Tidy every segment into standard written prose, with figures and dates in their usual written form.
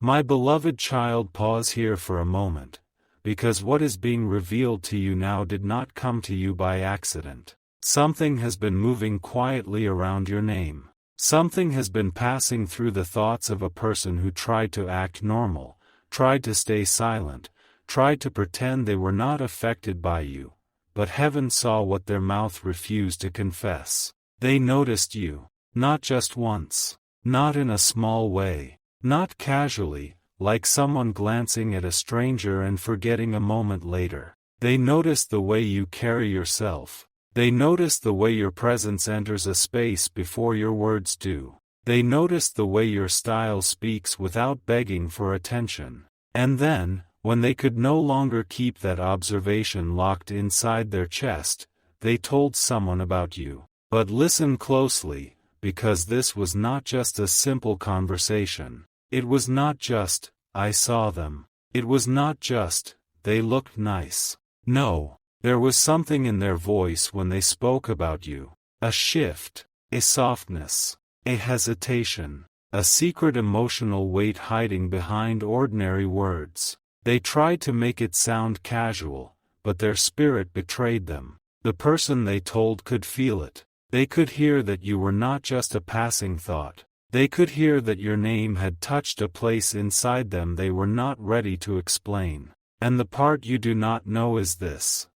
My beloved child, pause here for a moment, because what is being revealed to you now did not come to you by accident. Something has been moving quietly around your name. Something has been passing through the thoughts of a person who tried to act normal, tried to stay silent, tried to pretend they were not affected by you, but heaven saw what their mouth refused to confess. They noticed you, not just once, not in a small way, not casually, like someone glancing at a stranger and forgetting a moment later. They noticed the way you carry yourself. They noticed the way your presence enters a space before your words do. They noticed the way your style speaks without begging for attention. And then, when they could no longer keep that observation locked inside their chest, they told someone about you. But listen closely, because this was not just a simple conversation. It was not just, I saw them. It was not just, they looked nice. No. There was something in their voice when they spoke about you. A shift, a softness, a hesitation, a secret emotional weight hiding behind ordinary words. They tried to make it sound casual, but their spirit betrayed them. The person they told could feel it. They could hear that you were not just a passing thought. They could hear that your name had touched a place inside them they were not ready to explain. And the part you do not know is this.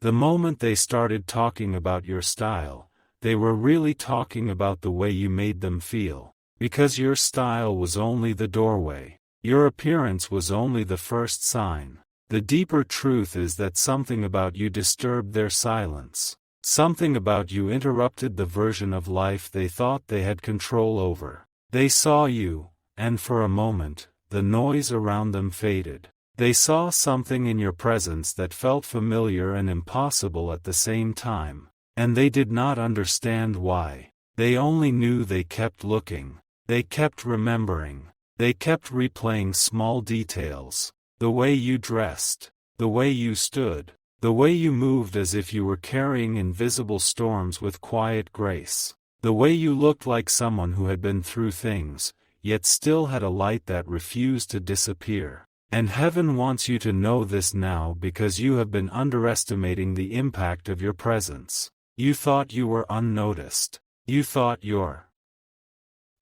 The moment they started talking about your style, they were really talking about the way you made them feel. Because your style was only the doorway. Your appearance was only the first sign. The deeper truth is that something about you disturbed their silence. Something about you interrupted the version of life they thought they had control over. They saw you, and for a moment, the noise around them faded. They saw something in your presence that felt familiar and impossible at the same time, and they did not understand why. They only knew they kept looking. They kept remembering. They kept replaying small details. The way you dressed, the way you stood, the way you moved as if you were carrying invisible storms with quiet grace. The way you looked like someone who had been through things, yet still had a light that refused to disappear. And heaven wants you to know this now because you have been underestimating the impact of your presence. You thought you were unnoticed. You thought your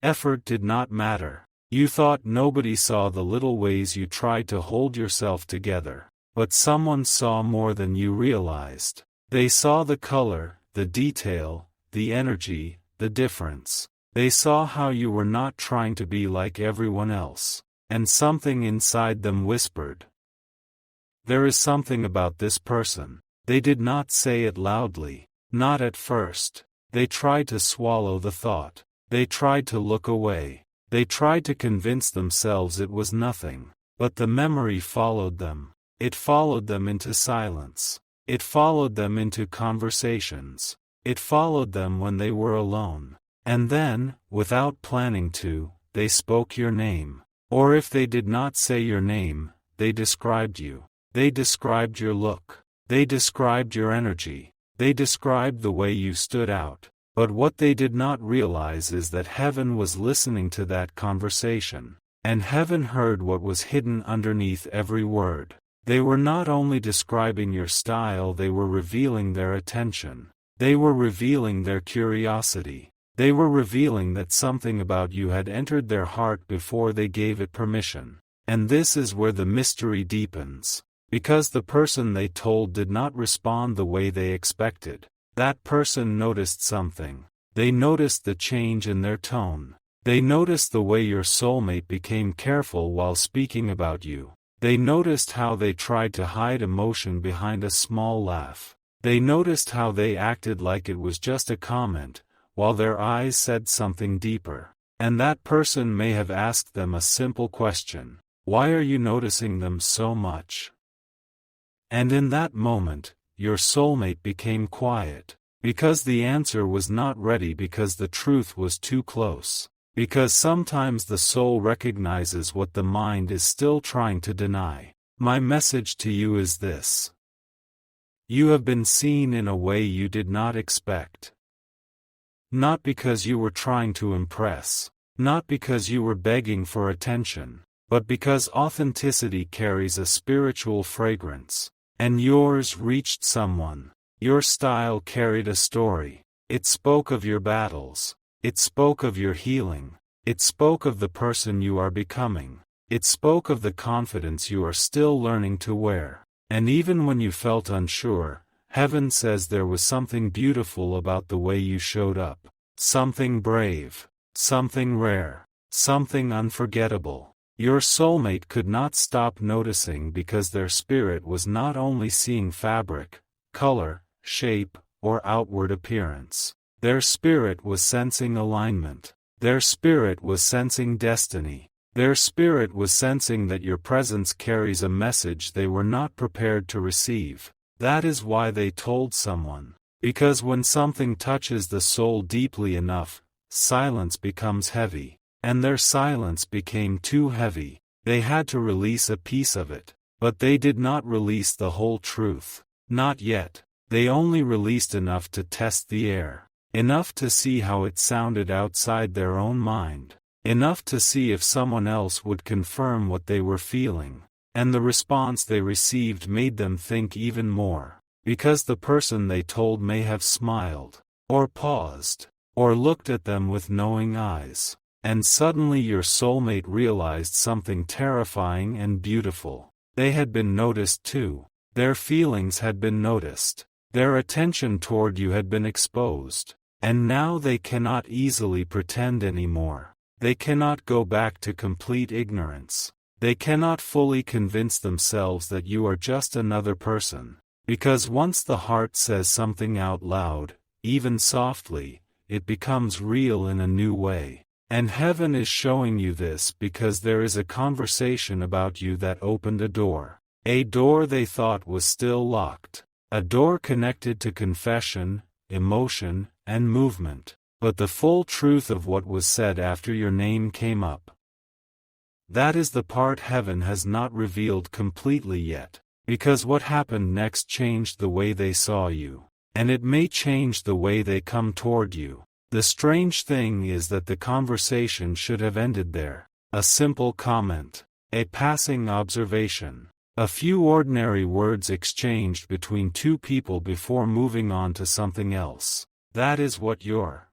effort did not matter. You thought nobody saw the little ways you tried to hold yourself together. But someone saw more than you realized. They saw the color, the detail, the energy, the difference. They saw how you were not trying to be like everyone else. And something inside them whispered. There is something about this person. They did not say it loudly. Not at first. They tried to swallow the thought. They tried to look away. They tried to convince themselves it was nothing. But the memory followed them. It followed them into silence. It followed them into conversations. It followed them when they were alone. And then, without planning to, they spoke your name. Or if they did not say your name, they described you. They described your look. They described your energy. They described the way you stood out. But what they did not realize is that heaven was listening to that conversation. And heaven heard what was hidden underneath every word. They were not only describing your style, they were revealing their attention. They were revealing their curiosity. They were revealing that something about you had entered their heart before they gave it permission. And this is where the mystery deepens. Because the person they told did not respond the way they expected. That person noticed something. They noticed the change in their tone. They noticed the way your soulmate became careful while speaking about you. They noticed how they tried to hide emotion behind a small laugh. They noticed how they acted like it was just a comment, while their eyes said something deeper. And that person may have asked them a simple question. Why are you noticing them so much? And in that moment, your soulmate became quiet. Because the answer was not ready, because the truth was too close. Because sometimes the soul recognizes what the mind is still trying to deny. My message to you is this. You have been seen in a way you did not expect. Not because you were trying to impress, Not because you were begging for attention, but because authenticity carries a spiritual fragrance. And yours reached someone. Your style carried a story. It spoke of your battles. It spoke of your healing. It spoke of the person you are becoming. It spoke of the confidence you are still learning to wear. And even when you felt unsure, heaven says there was something beautiful about the way you showed up. Something brave. Something rare. Something unforgettable. Your soulmate could not stop noticing because their spirit was not only seeing fabric, color, shape, or outward appearance. Their spirit was sensing alignment. Their spirit was sensing destiny. Their spirit was sensing that your presence carries a message they were not prepared to receive. That is why they told someone. Because when something touches the soul deeply enough, silence becomes heavy. And their silence became too heavy. They had to release a piece of it. But they did not release the whole truth. Not yet. They only released enough to test the air. Enough to see how it sounded outside their own mind. Enough to see if someone else would confirm what they were feeling. And the response they received made them think even more. Because the person they told may have smiled, or paused, or looked at them with knowing eyes. And suddenly your soulmate realized something terrifying and beautiful. They had been noticed too. Their feelings had been noticed. Their attention toward you had been exposed. And now they cannot easily pretend anymore. They cannot go back to complete ignorance. They cannot fully convince themselves that you are just another person. Because once the heart says something out loud, even softly, it becomes real in a new way. And heaven is showing you this because there is a conversation about you that opened a door. A door they thought was still locked. A door connected to confession, emotion, and movement. But the full truth of what was said after your name came up. That is the part heaven has not revealed completely yet. Because what happened next changed the way they saw you. And it may change the way they come toward you. The strange thing is that the conversation should have ended there. A simple comment. A passing observation. A few ordinary words exchanged between two people before moving on to something else. That is what your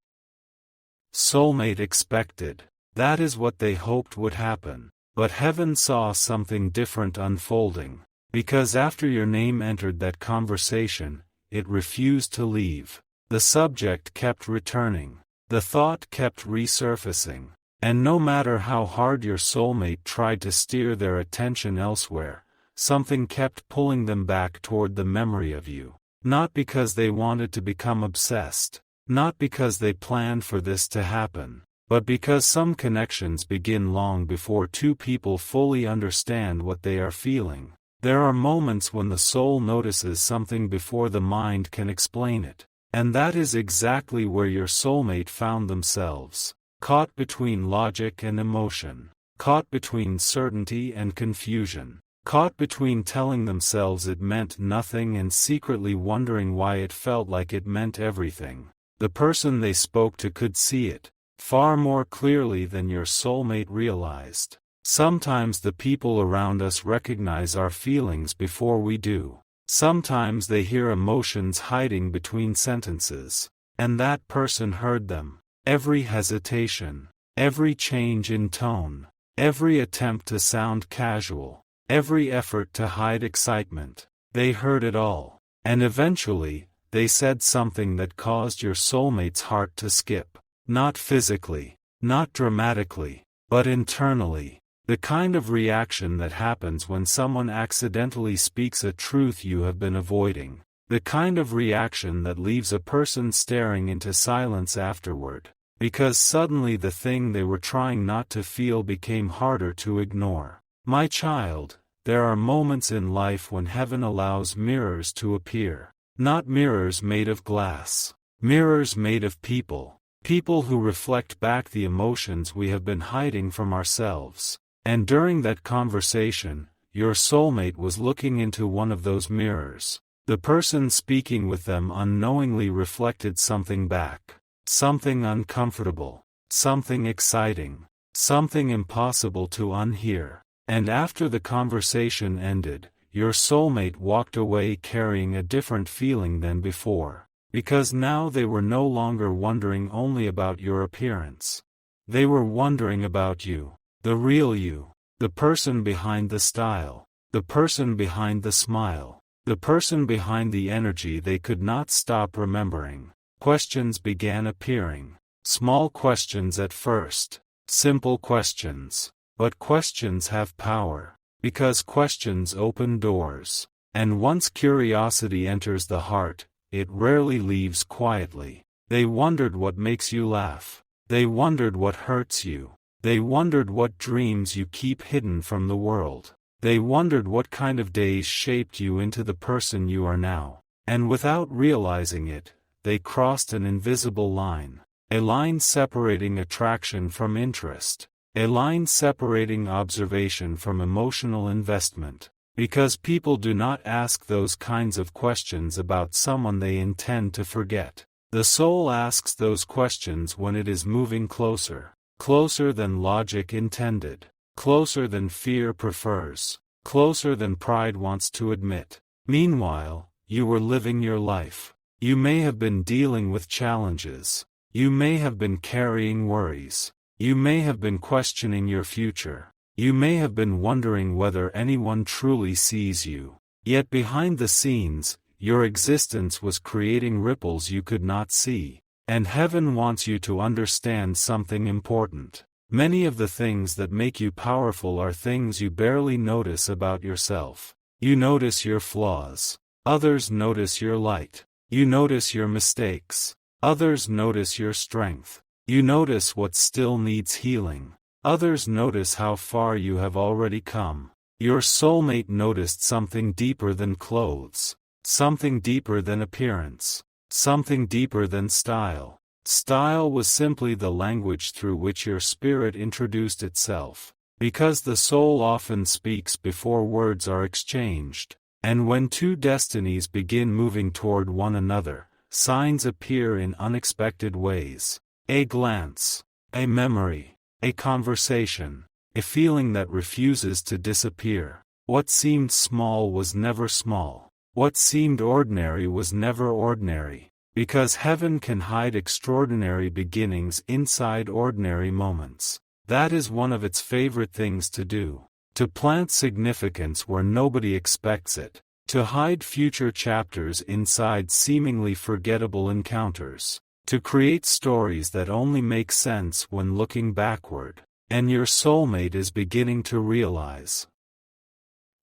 soulmate expected. That is what they hoped would happen. But heaven saw something different unfolding. Because after your name entered that conversation, it refused to leave. The subject kept returning. The thought kept resurfacing. And no matter how hard your soulmate tried to steer their attention elsewhere, something kept pulling them back toward the memory of you. Not because they wanted to become obsessed. Not because they planned for this to happen. But because some connections begin long before two people fully understand what they are feeling. There are moments when the soul notices something before the mind can explain it. And that is exactly where your soulmate found themselves. Caught between logic and emotion. Caught between certainty and confusion. Caught between telling themselves it meant nothing and secretly wondering why it felt like it meant everything. The person they spoke to could see it, far more clearly than your soulmate realized. Sometimes the people around us recognize our feelings before we do. Sometimes they hear emotions hiding between sentences. And that person heard them. Every hesitation, every change in tone, every attempt to sound casual, every effort to hide excitement. They heard it all. And eventually, they said something that caused your soulmate's heart to skip. Not physically, not dramatically, but internally. The kind of reaction that happens when someone accidentally speaks a truth you have been avoiding. The kind of reaction that leaves a person staring into silence afterward. Because suddenly the thing they were trying not to feel became harder to ignore. My child, there are moments in life when heaven allows mirrors to appear. Not mirrors made of glass. Mirrors made of people. People who reflect back the emotions we have been hiding from ourselves. And during that conversation, your soulmate was looking into one of those mirrors. The person speaking with them unknowingly reflected something back. Something uncomfortable. something exciting, something impossible to unhear. And after the conversation ended, your soulmate walked away carrying a different feeling than before, because now they were no longer wondering only about your appearance. They were wondering about you, the real you, the person behind the style, the person behind the smile, the person behind the energy they could not stop remembering. Questions began appearing, small questions at first, simple questions, but questions have power, because questions open doors, and once curiosity enters the heart, it rarely leaves quietly. They wondered what makes you laugh. They wondered what hurts you. They wondered what dreams you keep hidden from the world. They wondered what kind of days shaped you into the person you are now. And without realizing it, they crossed an invisible line. A line separating attraction from interest. A line separating observation from emotional investment. Because people do not ask those kinds of questions about someone they intend to forget. The soul asks those questions when it is moving closer. Closer than logic intended. Closer than fear prefers. Closer than pride wants to admit. Meanwhile, you were living your life. You may have been dealing with challenges. You may have been carrying worries. You may have been questioning your future. You may have been wondering whether anyone truly sees you. Yet behind the scenes, your existence was creating ripples you could not see. And heaven wants you to understand something important. Many of the things that make you powerful are things you barely notice about yourself. You notice your flaws. Others notice your light. You notice your mistakes. Others notice your strength. You notice what still needs healing. Others notice how far you have already come. Your soulmate noticed something deeper than clothes. Something deeper than appearance. Something deeper than style. Style was simply the language through which your spirit introduced itself. Because the soul often speaks before words are exchanged. And when two destinies begin moving toward one another, signs appear in unexpected ways. A glance, a memory, a conversation, a feeling that refuses to disappear. What seemed small was never small. What seemed ordinary was never ordinary. Because heaven can hide extraordinary beginnings inside ordinary moments. That is one of its favorite things to do. To plant significance where nobody expects it. To hide future chapters inside seemingly forgettable encounters. To create stories that only make sense when looking backward. And your soulmate is beginning to realize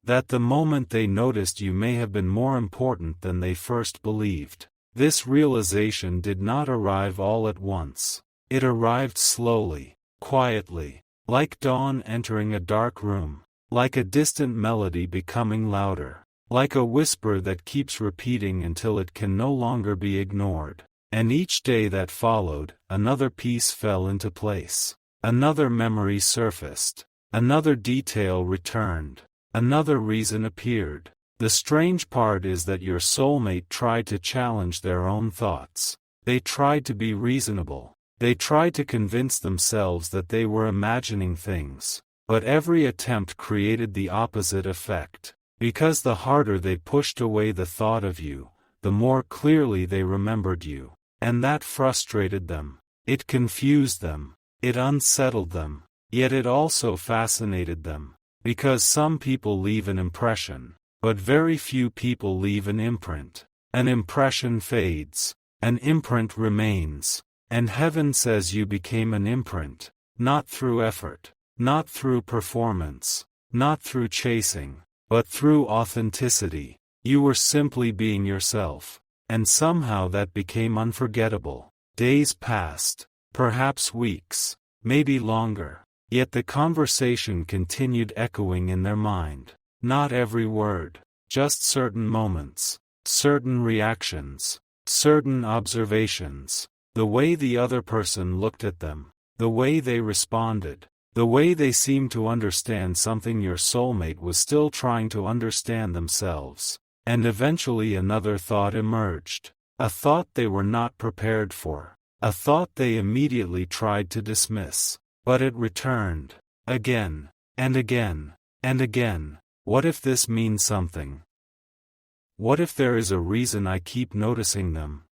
that the moment they noticed you may have been more important than they first believed. This realization did not arrive all at once. It arrived slowly, quietly, like dawn entering a dark room, like a distant melody becoming louder, like a whisper that keeps repeating until it can no longer be ignored. And each day that followed, another piece fell into place. Another memory surfaced. Another detail returned. Another reason appeared. The strange part is that your soulmate tried to challenge their own thoughts. They tried to be reasonable. They tried to convince themselves that they were imagining things. But every attempt created the opposite effect. Because the harder they pushed away the thought of you, the more clearly they remembered you. And that frustrated them. It confused them. It unsettled them. Yet it also fascinated them. Because some people leave an impression, but very few people leave an imprint. An impression fades. An imprint remains. And heaven says you became an imprint. Not through effort. Not through performance. Not through chasing. But through authenticity. You were simply being yourself. And somehow that became unforgettable. Days passed. Perhaps weeks. Maybe longer. Yet the conversation continued echoing in their mind. Not every word. Just certain moments. Certain reactions. Certain observations. The way the other person looked at them. The way they responded. The way they seemed to understand something your soulmate was still trying to understand themselves. And eventually another thought emerged. A thought they were not prepared for. A thought they immediately tried to dismiss. But it returned. Again, and again, and again. What if this means something? What if there is a reason I keep noticing them?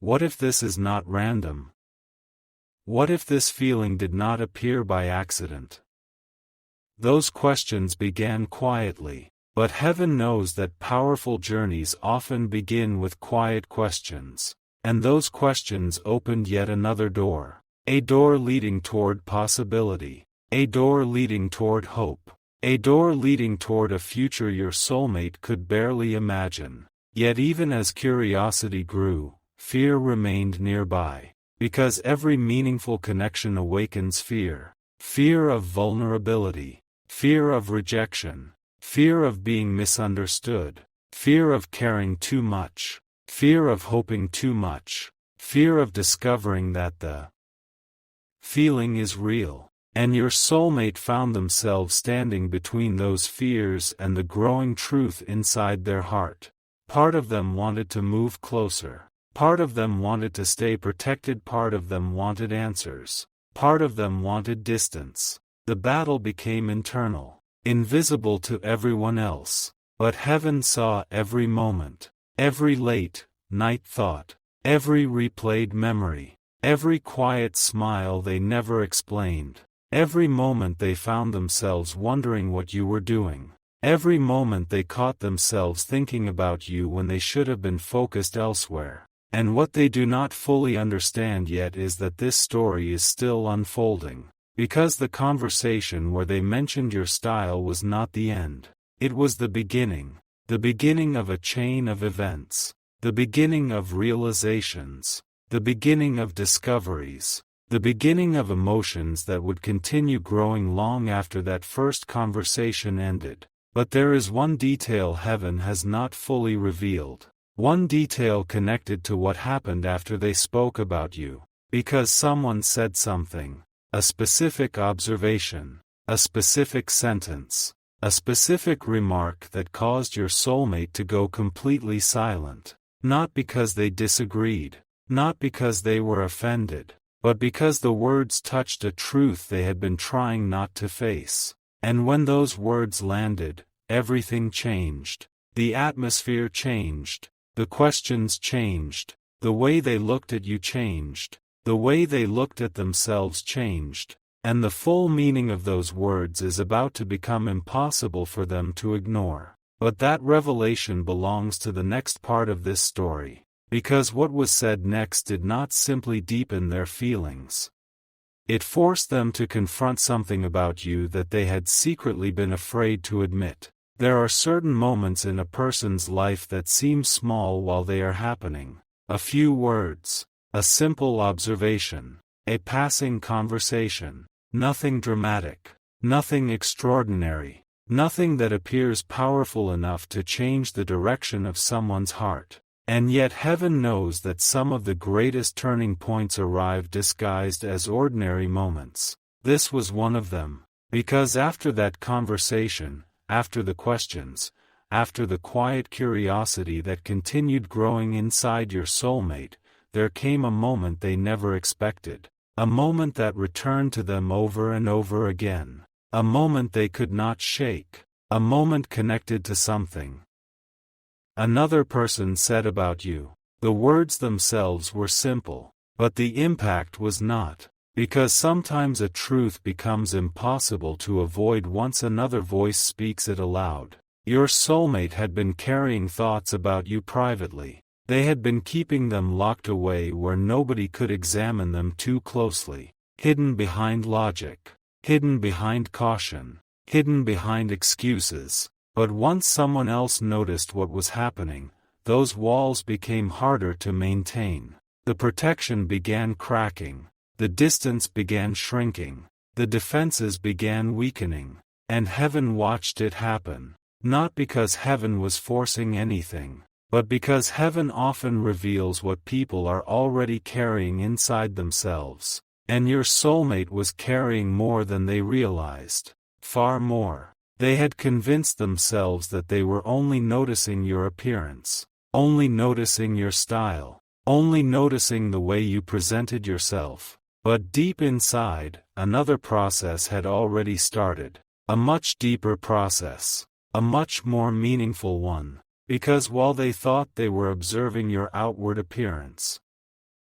What if this is not random? What if this feeling did not appear by accident? Those questions began quietly, but heaven knows that powerful journeys often begin with quiet questions, and those questions opened yet another door, a door leading toward possibility, a door leading toward hope. A door leading toward a future your soulmate could barely imagine. Yet even as curiosity grew, fear remained nearby. Because every meaningful connection awakens fear. Fear of vulnerability. Fear of rejection. Fear of being misunderstood. Fear of caring too much. Fear of hoping too much. Fear of discovering that the feeling is real. And your soulmate found themselves standing between those fears and the growing truth inside their heart. Part of them wanted to move closer. Part of them wanted to stay protected. Part of them wanted answers. Part of them wanted distance. The battle became internal, invisible to everyone else. But heaven saw every moment, every late night thought, every replayed memory, every quiet smile they never explained. Every moment they found themselves wondering what you were doing. Every moment they caught themselves thinking about you when they should have been focused elsewhere. And what they do not fully understand yet is that this story is still unfolding. Because the conversation where they mentioned your style was not the end. It was the beginning of a chain of events. The beginning of realizations. The beginning of discoveries. The beginning of emotions that would continue growing long after that first conversation ended. But there is one detail heaven has not fully revealed. One detail connected to what happened after they spoke about you. Because someone said something. A specific observation. A specific sentence. A specific remark that caused your soulmate to go completely silent. Not because they disagreed. Not because they were offended. But because the words touched a truth they had been trying not to face. And when those words landed, everything changed. The atmosphere changed. The questions changed. The way they looked at you changed. The way they looked at themselves changed. And the full meaning of those words is about to become impossible for them to ignore. But that revelation belongs to the next part of this story. Because what was said next did not simply deepen their feelings. It forced them to confront something about you that they had secretly been afraid to admit. There are certain moments in a person's life that seem small while they are happening. A few words, a simple observation, a passing conversation, nothing dramatic, nothing extraordinary, nothing that appears powerful enough to change the direction of someone's heart. And yet heaven knows that some of the greatest turning points arrive disguised as ordinary moments. This was one of them. Because after that conversation, after the questions, after the quiet curiosity that continued growing inside your soulmate, there came a moment they never expected. A moment that returned to them over and over again. A moment they could not shake. A moment connected to something another person said about you. The words themselves were simple, but the impact was not. Because sometimes a truth becomes impossible to avoid once another voice speaks it aloud. Your soulmate had been carrying thoughts about you privately. They had been keeping them locked away where nobody could examine them too closely. Hidden behind logic. Hidden behind caution. Hidden behind excuses. But once someone else noticed what was happening, those walls became harder to maintain. The protection began cracking. The distance began shrinking. The defenses began weakening. And heaven watched it happen. Not because heaven was forcing anything, but because heaven often reveals what people are already carrying inside themselves. And your soulmate was carrying more than they realized. Far more. They had convinced themselves that they were only noticing your appearance, only noticing your style, only noticing the way you presented yourself. But deep inside, another process had already started. A much deeper process. A much more meaningful one. Because while they thought they were observing your outward appearance,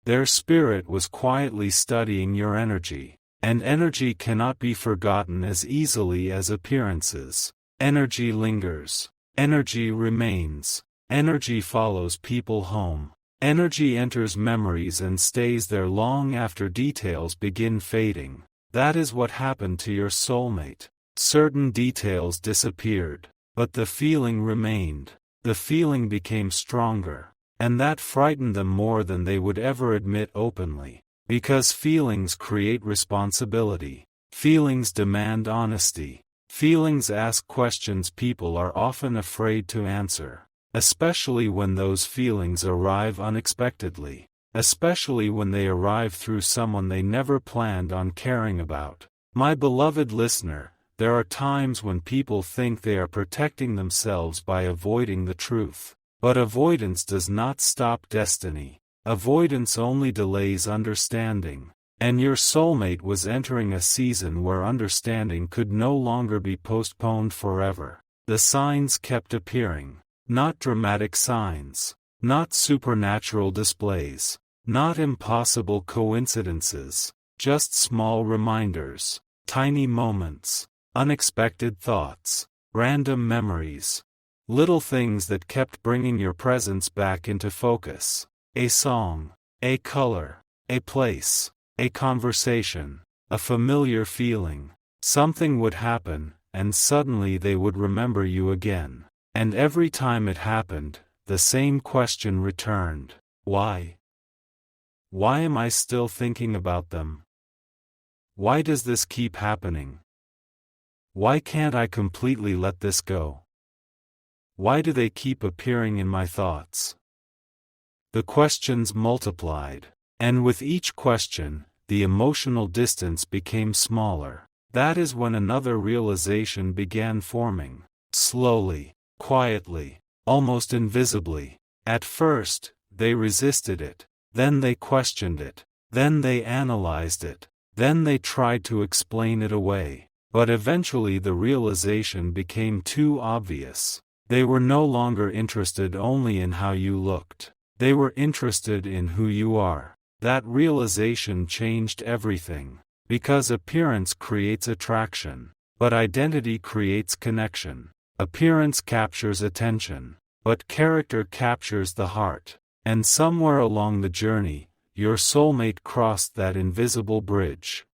their spirit was quietly studying your energy. And energy cannot be forgotten as easily as appearances. Energy lingers. Energy remains. Energy follows people home. Energy enters memories and stays there long after details begin fading. That is what happened to your soulmate. Certain details disappeared, but the feeling remained. The feeling became stronger, and that frightened them more than they would ever admit openly. Because feelings create responsibility. Feelings demand honesty. Feelings ask questions people are often afraid to answer. Especially when those feelings arrive unexpectedly. Especially when they arrive through someone they never planned on caring about. My beloved listener, there are times when people think they are protecting themselves by avoiding the truth. But avoidance does not stop destiny. Avoidance only delays understanding. And your soulmate was entering a season where understanding could no longer be postponed forever. The signs kept appearing. Not dramatic signs. Not supernatural displays. Not impossible coincidences. Just small reminders. Tiny moments. Unexpected thoughts. Random memories. Little things that kept bringing your presence back into focus. A song. A color. A place. A conversation. A familiar feeling. Something would happen, and suddenly they would remember you again. And every time it happened, the same question returned. Why? Why am I still thinking about them? Why does this keep happening? Why can't I completely let this go? Why do they keep appearing in my thoughts? The questions multiplied, and with each question, the emotional distance became smaller. That is when another realization began forming. Slowly. Quietly, almost invisibly. At first, they resisted it. Then they questioned it. Then they analyzed it. Then they tried to explain it away. But eventually the realization became too obvious. They were no longer interested only in how you looked. They were interested in who you are. That realization changed everything. Because appearance creates attraction. But identity creates connection. Appearance captures attention, but character captures the heart. And somewhere along the journey, your soulmate crossed that invisible bridge.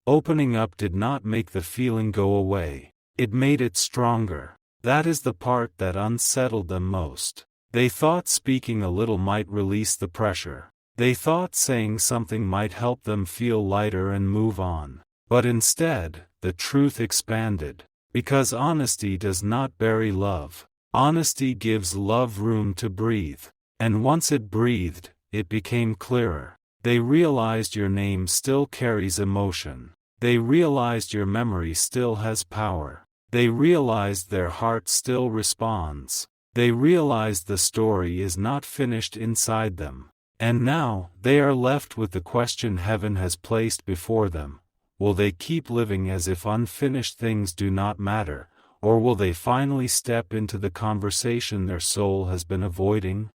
Opening up did not make the feeling go away. It made it stronger. That is the part that unsettled them most. They thought speaking a little might release the pressure. They thought saying something might help them feel lighter and move on. But instead, the truth expanded. Because honesty does not bury love. Honesty gives love room to breathe. And once it breathed, it became clearer. They realized your name still carries emotion. They realized your memory still has power. They realized their heart still responds. They realized the story is not finished inside them. And now, they are left with the question heaven has placed before them. Will they keep living as if unfinished things do not matter, or will they finally step into the conversation their soul has been avoiding?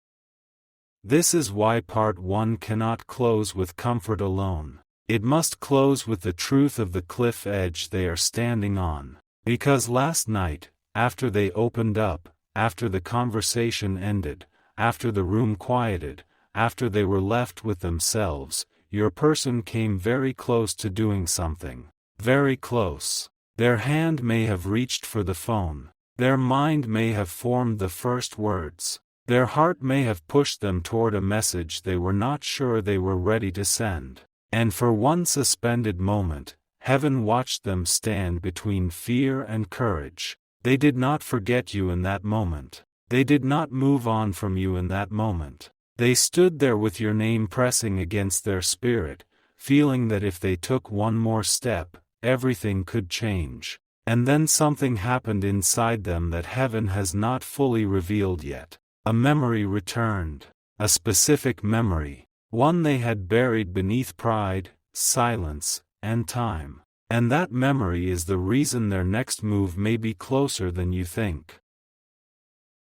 This is why part 1 cannot close with comfort alone. It must close with the truth of the cliff edge they are standing on. Because last night, after they opened up, after the conversation ended, after the room quieted, after they were left with themselves, your person came very close to doing something. Very close. Their hand may have reached for the phone. Their mind may have formed the first words. Their heart may have pushed them toward a message they were not sure they were ready to send. And for one suspended moment, heaven watched them stand between fear and courage. They did not forget you in that moment. They did not move on from you in that moment. They stood there with your name pressing against their spirit, feeling that if they took one more step, everything could change. And then something happened inside them that heaven has not fully revealed yet. A memory returned. A specific memory. One they had buried beneath pride, silence, and time. And that memory is the reason their next move may be closer than you think.